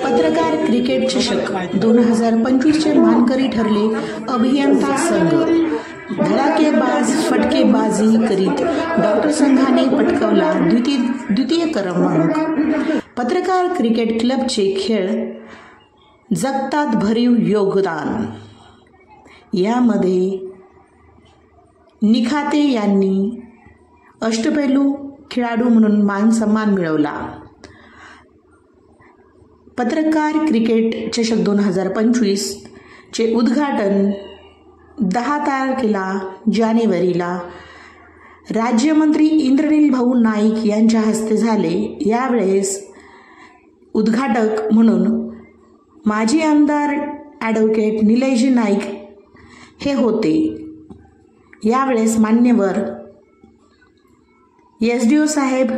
पत्रकार क्रिकेट चषक 2025 चे मानकरी ठरले अभियंता संघ। धडाकेबाज फटकेबाजी करीत डॉक्टर संघाने पटकावला द्वितीय क्रमांक। पत्रकार क्रिकेट क्लबचे खेळ जगतात भरीव योगदान। यामध्ये निखाते यांनी अष्टपैलू खेळाडू म्हणून मान सन्मान मिळवला। पत्रकार क्रिकेट चषक 2025 चे उद्घाटन 10 तारखेला जानेवारीला राज्यमंत्री इंद्रनील भाऊ नाईक यांच्या हस्ते झाले। यावेळेस उद्घाटक म्हणून माजी आमदार ॲडव्होकेट निलेशजी नाईक हे होते। यावेळेस मान्यवर SDO साहेब,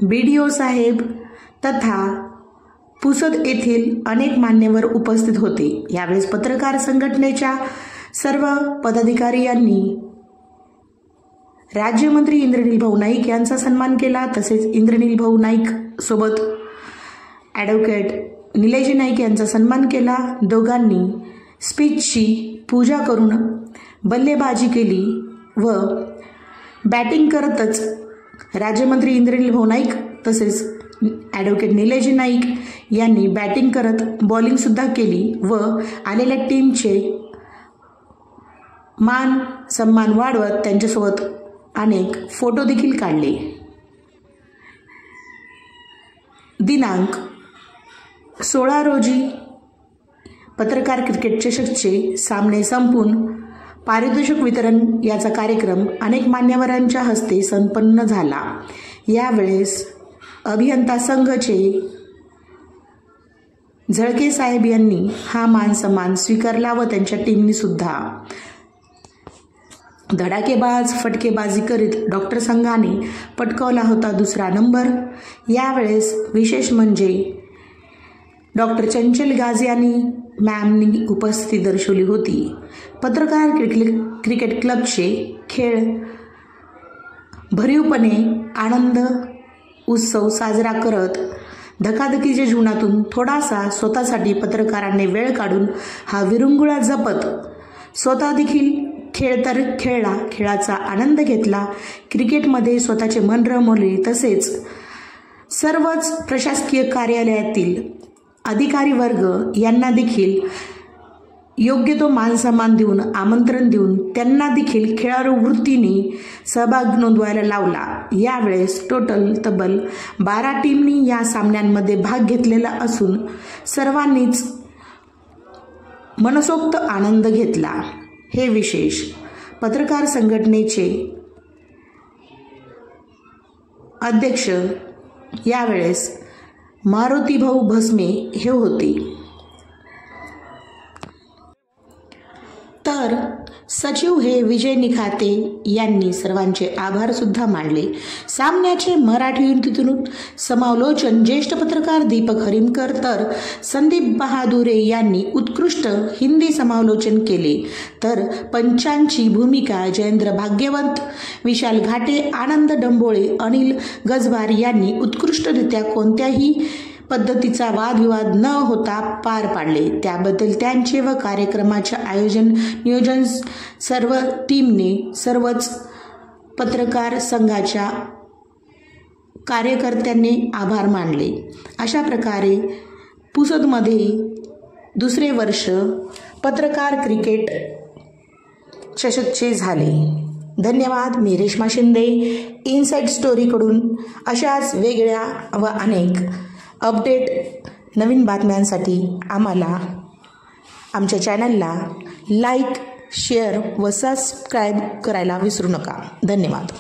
BDO साहेब तथा पुसद येथील अनेक मान्यवर उपस्थित होते। यावेळेस पत्रकार संघटनेच्या सर्व पदाधिकारी यांनी राज्यमंत्री इंद्रनील भाऊ नाईक यांचा सन्मान केला। तसेच इंद्रनील भाऊ नाईक सोबत ॲडव्होकेट निलेशजी नाईक यांचा सन्मान केला। दोघांनी स्पीचची पूजा करून बल्लेबाजी केली व बॅटिंग करतच राज्यमंत्री इंद्रनील भाऊ नाईक तसेच ॲडव्होकेट निलेशजी नाईक यांनी बॅटिंग करत बॉलिंग सुद्धा केली व आलेल्या टीमचे मान सन्मान वाढवत त्यांच्यासोबत अनेक फोटो देखील काढले। दिनांक 16 रोजी पत्रकार क्रिकेट चषकचे सामने संपून पारितोषिक वितरण याचा कार्यक्रम अनेक मान्यवरांच्या हस्ते संपन्न झाला। यावेळेस अभियंता संघचे झळके साहेब यांनी हा मान सन्मान स्वीकारला व त्यांच्या टीमनी सुद्धा। धडाकेबाज फटकेबाजी करीत डॉक्टर संघाने पटकावला होता 2रा नंबर। यावेळेस विशेष म्हणजे डॉक्टर चंचल गाजियानी मॅमनी उपस्थिती दर्शवली होती। पत्रकार क्रिकेट क्लबचे खेळ भरीवपणे आनंद उत्सव साजरा करत धकाधकीच्या जीवनातून थोडासा स्वतःसाठी पत्रकारांनी वेळ काढून हा विरंगुळा जपत स्वतः देखील खेळ तर खेळला, खेळाचा आनंद घेतला, क्रिकेटमध्ये स्वतःचे मन रमवले। तसेच सर्वच प्रशासकीय कार्यालयातील अधिकारी वर्ग यांना देखील योग्य तो मान सन्मान देऊन आमंत्रण देऊन त्यांना देखील खेळाडू वृत्तीने सहभाग नोंदवायला लावला। यावेळेस टोटल तब्बल 12 टीमनी या सामन्यांमध्ये भाग घेतलेला असून सर्वांनीच मनसोक्त आनंद घेतला। हे विशेष पत्रकार संघटनेचे अध्यक्ष यावेळेस मारुती भाऊ भस्मे हे होते। तर सचिव हे विजय निखाते यांनी सर्वांचे आभार सुद्धा मानले। सामन्याचे मराठीतून समालोचन ज्येष्ठ पत्रकार दीपक हरिमकर तर संदीप बहादुरे यांनी उत्कृष्ट हिंदी समालोचन केले। तर पंचांची भूमिका जयेंद्र भाग्यवंत, विशाल घाटे, आनंद डंबोळे, अनिल गजबार यांनी उत्कृष्टरित्या कोणत्याही पद्धतीचा वादविवाद न होता पार पाडले। त्याबद्दल त्यांचे व कार्यक्रमाचे नियोजन सर्व टीमने सर्वच पत्रकार संघाच्या कार्यकर्त्यांनी आभार मानले। अशा प्रकारे पुसदमध्ये 2रे वर्ष पत्रकार क्रिकेट चषकचे झाले। धन्यवाद। मी रेश्मा शिंदे इनसाइड स्टोरीकडून अशाच वेगळ्या व अनेक अपडेट नवीन बातम्यांसाठी आमच्या चॅनलला लाईक, शेअर व सबस्क्राईब करायला विसरू नका। धन्यवाद।